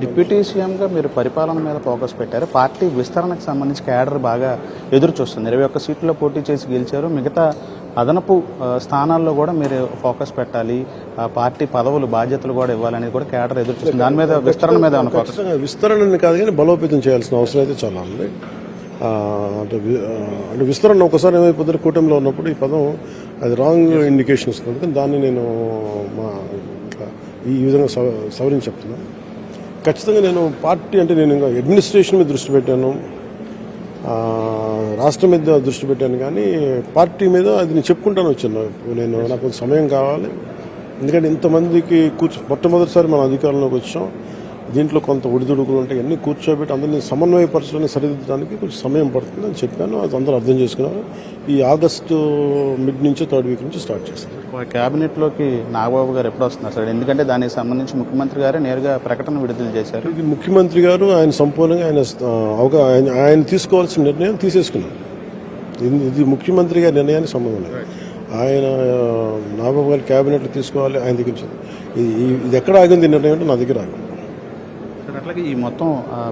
Deputy సీఎంగా మీరు పరిపాలన మీద ఫోకస్ పెట్టారు. పార్టీ విస్తరణకు సంబంధించి క్యాడర్ బాగా ఎదురు చూస్తుంది. 21 సీట్లలో పోటీ చేసి గెలిచారు. మిగతా అదనపు స్థానాల్లో కూడా మీరు ఫోకస్ పెట్టాలి, పార్టీ పదవులు బాధ్యతలు కూడా ఇవ్వాలనేది కూడా క్యాడర్ ఎదురు చూస్తుంది. దాని మీద విస్తరణ మీద ఏమైనా ఫోకస్? విస్తరణ కాదు కానీ బలోపేతం చేయాల్సిన అవసరం అయితే చాలా ఉంది. అంటే విస్తరణ ఒకసారి ఏమైపోతుంది, కూటమిలో ఉన్నప్పుడు ఈ పదం అది రాంగ్ ఇండికేషన్ ఇస్తుంది. కానీ దాన్ని నేను ఈ విధంగా సవరించి చెప్తున్నాను. ఖచ్చితంగా నేను పార్టీ అంటే నేను ఇంకా అడ్మినిస్ట్రేషన్ మీద దృష్టి పెట్టాను, రాష్ట్రం మీద దృష్టి పెట్టాను, కానీ పార్టీ మీద అది నేను చెప్పుకుంటాను వచ్చాను. నాకు కొంచెం సమయం కావాలి, ఎందుకంటే ఇంతమందికి మొట్టమొదటిసారి మన అధికారంలోకి వచ్చాం. దీంట్లో కొంత ఒడిదుడుకులు ఉంటాయి, అన్నీ కూర్చోబెట్టి అందరినీ సమన్వయపరచడానికి సరిదిద్దడానికి కొంచెం సమయం పడుతుంది అని చెప్పాను. అది అందరూ అర్థం చేసుకున్నారు. ఈ ఆగస్టు మిడ్ నుంచి 3rd వీక్ నుంచి స్టార్ట్ చేస్తారు. క్యాబినెట్లోకి నాగబాబు గారు ఎప్పుడు వస్తున్నారు సార్? ఎందుకంటే దానికి సంబంధించి ముఖ్యమంత్రి గారే నేరుగా ప్రకటన విడుదల చేశారు. ఇది ముఖ్యమంత్రి గారు ఆయన సంపూర్ణంగా ఆయన తీసుకోవాల్సిన నిర్ణయం తీసేసుకున్నారు. ఇది ముఖ్యమంత్రి గారి నిర్ణయానికి సంబంధం లేదు. ఆయన నాగబాబు గారి క్యాబినెట్లో తీసుకోవాలి, ఆయన దగ్గర ఇది ఎక్కడ ఆగింది నిర్ణయం అంటే నా దగ్గర ఆగింది. అట్లాగే ఈ మొత్తం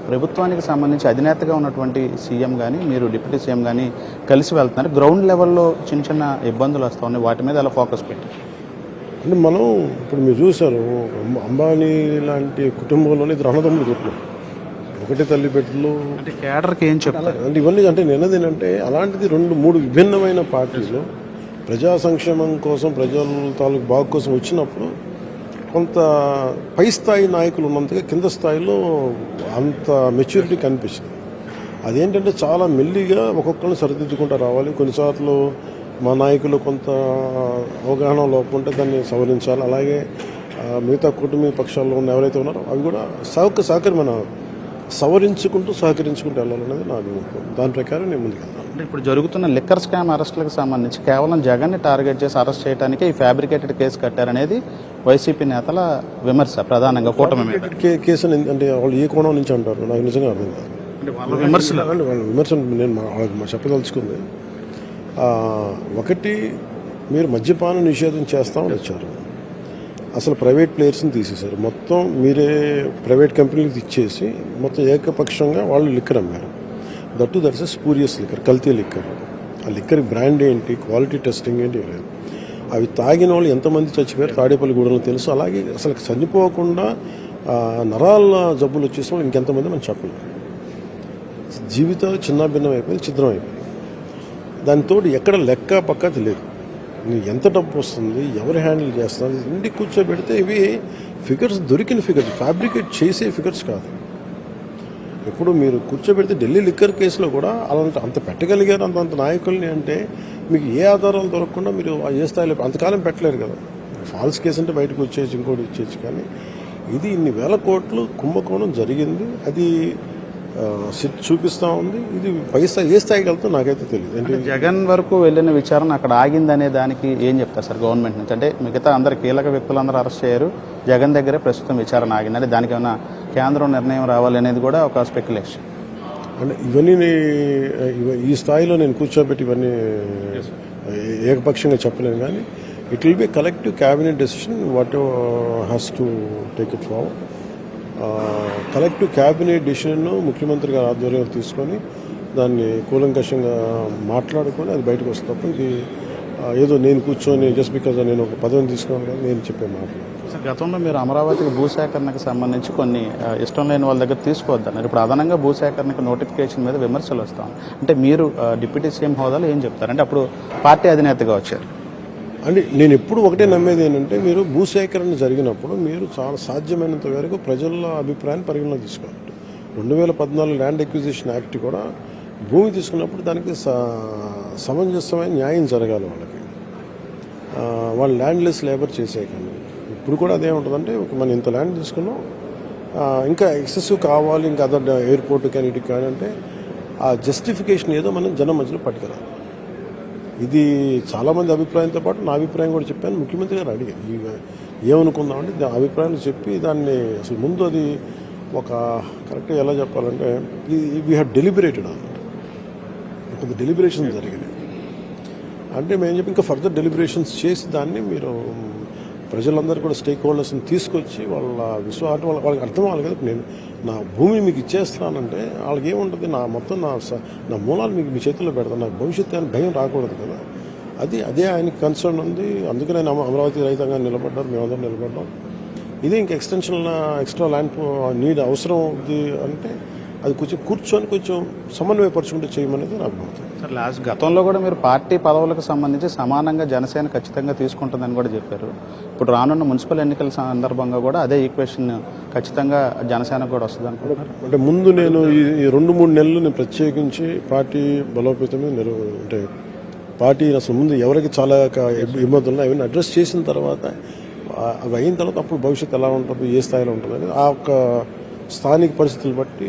ప్రభుత్వానికి సంబంధించి అధినేతగా ఉన్నటువంటి సీఎం కానీ మీరు డిప్యూటీ సీఎం కానీ కలిసి వెళ్తున్నారు. గ్రౌండ్ లెవెల్లో చిన్న చిన్న ఇబ్బందులు వస్తూ ఉన్నాయి, వాటి మీద ఎలా ఫోకస్ పెట్టి? అంటే మనం ఇప్పుడు మీరు చూసారు, అంబానీ లాంటి కుటుంబంలోనే ఇద్దరు అన్నదమ్ములు కొట్టినారు, ఒకటే తల్లి పెట్టలు. అంటే కేడర్కి ఏం చెప్తారు అంటే ఇవన్నీ అంటే నిన్నదేనంటే అలాంటిది 2-3 విభిన్నమైన పార్టీలు ప్రజా సంక్షేమం కోసం, ప్రజల తాలూకు బాగు కోసం వచ్చినప్పుడు కొంత పై స్థాయి నాయకులు ఉన్నంతగా కింద స్థాయిలో అంత మెచ్యూరిటీ కనిపించింది. అదేంటంటే చాలా మెల్లిగా ఒక్కొక్కరిని సరిదిద్దుకుంటూ రావాలి. కొన్నిసార్లు మా నాయకులు కొంత అవగాహన లోపం ఉంటే దాన్ని సవరించాలి. అలాగే మిగతా కుటుంబ పక్షాల్లో ఉన్న ఎవరైతే ఉన్నారో అవి కూడా సహకరించుకుంటూ వెళ్ళాలనేది నా అభిమతం. దాని ప్రకారం నేను ముందుకెళ్తాను. అంటే ఇప్పుడు జరుగుతున్న లిక్కర్ స్కామ్ అరెస్టులకు సంబంధించి కేవలం జగన్ని టార్గెట్ చేసి అరెస్ట్ చేయడానికి ఈ ఫ్యాబ్రికేటెడ్ కేసు కట్టారనేది వైసీపీ నేతల విమర్శ. ప్రధానంగా కూటమి కేసు అంటే వాళ్ళు ఏ కోణం నుంచి అంటారు నాకు నిజంగా అర్థం కాదు. విమర్శ నేను చెప్పదలుచుకుంది ఒకటి, మీరు మద్యపాన నిషేధం చేస్తామని వచ్చారు, అసలు ప్రైవేట్ ప్లేయర్స్ని తీసేశారు. మొత్తం మీరే ప్రైవేట్ కంపెనీలకు ఇచ్చేసి మొత్తం ఏకపక్షంగా వాళ్ళు లిక్కర్ అమ్మారు. దట్స్ ఎ స్పూరియస్ లిక్కర్, కల్తీ లిక్కర్. ఆ లిక్కర్ బ్రాండ్ ఏంటి, క్వాలిటీ టెస్టింగ్ ఏంటి లేదు. అవి తాగిన వాళ్ళు ఎంతమంది చచ్చిపోయారు తాడేపల్లిగూడెంలో తెలుసు. అలాగే అసలు చనిపోకుండా నరాల జబ్బులు వచ్చేసిన వాళ్ళు ఇంకెంతమంది మనం చెప్పలేము. జీవితాలు చిన్నాభిన్నం అయిపోయింది, ఛిద్రం అయిపోయింది. దానితో ఎక్కడ లెక్క పక్క తెలియదు. ఎంత డబ్బు వస్తుంది, ఎవరు హ్యాండిల్ చేస్తున్నారు, ఇంటికి కూర్చోబెడితే ఇవి ఫిగర్స్, దొరికిన ఫిగర్స్, ఫ్యాబ్రికేట్ చేసే ఫిగర్స్ కాదు. ఇప్పుడు మీరు కూర్చోబెడితే ఢిల్లీ లిక్కర్ కేసులో కూడా అంత పెట్టగలిగారు అంత నాయకుల్ని అంటే మీకు ఏ ఆధారాలు దొరకకుండా మీరు ఏ స్థాయిలో అంతకాలం పెట్టలేరు కదా. ఫాల్స్ కేసు అంటే బయటకు వచ్చేసి ఇంకోటి ఇచ్చేసి, కానీ ఇది ఇన్ని వేల కోట్లు కుంభకోణం జరిగింది. అది చూపిస్తూ ఉంది. ఇది ఏ స్థాయికి వెళ్తా నాకైతే తెలియదు. అంటే జగన్ వరకు వెళ్ళిన విచారణ అక్కడ ఆగిందనే దానికి ఏం చెప్తారు సార్ గవర్నమెంట్ నుంచి? అంటే మిగతా అందరు కీలక వ్యక్తులందరూ అరెస్ట్ చేశారు, జగన్ దగ్గరే ప్రస్తుతం విచారణ ఆగిందంటే దానికి ఏమైనా కేంద్రం నిర్ణయం రావాలి అనేది కూడా ఒక స్పెక్యులేషన్. అంటే ఇవన్నీ ఈ స్థాయిలో నేను కూర్చోబెట్టి ఇవన్నీ ఏకపక్షంగా చెప్పలేను, కానీ it will be collective cabinet decision what has to take it forward. Collective cabinet డెసిషన్ను ముఖ్యమంత్రి గారి ఆధ్వర్యంలో తీసుకొని దాన్ని కూలంకషంగా మాట్లాడుకొని అది బయటకు వస్తే తప్ప ఇది ఏదో నేను కూర్చొని జస్ట్ బికాజ్ నేను ఒక పదవిని తీసుకున్నాను కానీ నేను చెప్పే మాటలు. గతంలో మీరు అమరావతికి భూసేకరణకు సంబంధించి కొన్ని ఇష్టం లేని వాళ్ళ దగ్గర తీసుకోవద్దన్నారు. ఇప్పుడు అదనంగా భూసేకరణకు నోటిఫికేషన్ మీద విమర్శలు వస్తాం. అంటే మీరు డిప్యూటీ సీఎం హోదాలో ఏం చెప్తారు? అంటే అప్పుడు పార్టీ అధినేతగా వచ్చారు. అంటే నేను ఎప్పుడు ఒకటే నమ్మేది ఏంటంటే, మీరు భూసేకరణ జరిగినప్పుడు మీరు చాలా సాధ్యమైనంత వరకు ప్రజల అభిప్రాయాన్ని పరిగణలో తీసుకోవాలి. 2014 ల్యాండ్ ఎక్విజిషన్ యాక్ట్ కూడా భూమి తీసుకున్నప్పుడు దానికి సమంజసమైన న్యాయం జరగాలి వాళ్ళకి. వాళ్ళు ల్యాండ్లెస్ లేబర్ చేసేయకండి. ఇప్పుడు కూడా అదేముంటుందంటే, మనం ఇంత ల్యాండ్ తీసుకున్నాం, ఇంకా ఎక్సెసివ్ కావాలి, ఇంకా అదర్ ఎయిర్పోర్ట్ కానీ ఇటు కానీ అంటే ఆ జస్టిఫికేషన్ ఏదో మనం జనం మధ్యలో పట్టుకురాలి. ఇది చాలామంది అభిప్రాయంతో పాటు నా అభిప్రాయం కూడా చెప్పాను. ముఖ్యమంత్రి గారు అడిగారు ఏమనుకుందామంటే అభిప్రాయాలు చెప్పి దాన్ని అసలు ముందు అది ఒక కరెక్ట్గా ఎలా చెప్పాలంటే వీ హ్యావ్ డెలిబరేటెడ్ అన్నమాట. కొంత డెలిబరేషన్స్ జరిగినాయి. అంటే మేము చెప్పి ఇంకా ఫర్దర్ డెలిబరేషన్స్ చేసి దాన్ని మీరు ప్రజలందరూ కూడా స్టేక్ హోల్డర్స్ని తీసుకొచ్చి వాళ్ళ విశ్వాసం వాళ్ళకి అర్థం అవ్వాలి కదా. నేను నా భూమిని మీకు ఇచ్చేస్తానంటే వాళ్ళకి ఏముంటుంది, నా మొత్తం నా మూలాలు మీకు మీ చేతుల్లో పెడతాను, నాకు భవిష్యత్తు అని భయం రాకూడదు కదా. అదే ఆయనకి కన్సర్న్ ఉంది. అందుకనే ఆయన అమరావతి రైతాంగా నిలబడ్డారు, మేమందరం నిలబడ్డాం. ఇదే ఇంకా ఎక్స్ట్రా ల్యాండ్ నీడ్ అవసరం ఉంది అంటే అది కొంచెం సమన్వయపరచుకుంటే చేయమనేది నా అభిమతం. సార్ గతంలో కూడా మీరు పార్టీ పదవులకు సంబంధించి సమానంగా జనసేన ఖచ్చితంగా తీసుకుంటుందని కూడా చెప్పారు. ఇప్పుడు రానున్న మున్సిపల్ ఎన్నికల సందర్భంగా కూడా అదే ఈక్వేషన్ ఖచ్చితంగా జనసేనకు కూడా వస్తుంది అనుకుంటున్నారు. అంటే ముందు నేను ఈ 2-3 నెలలు నేను ప్రత్యేకించి పార్టీ బలోపేతం మీద అంటే పార్టీ అసలు ముందు ఎవరికి చాలా ఇబ్బందులు ఉన్నాయి అవన్నీ అడ్రస్ చేసిన తర్వాత అవి అయిన తర్వాత అప్పుడు భవిష్యత్తు ఎలా ఉంటుంది, ఏ స్థాయిలో ఉంటుంది అనేది ఆ ఒక్క స్థానిక పరిస్థితులు బట్టి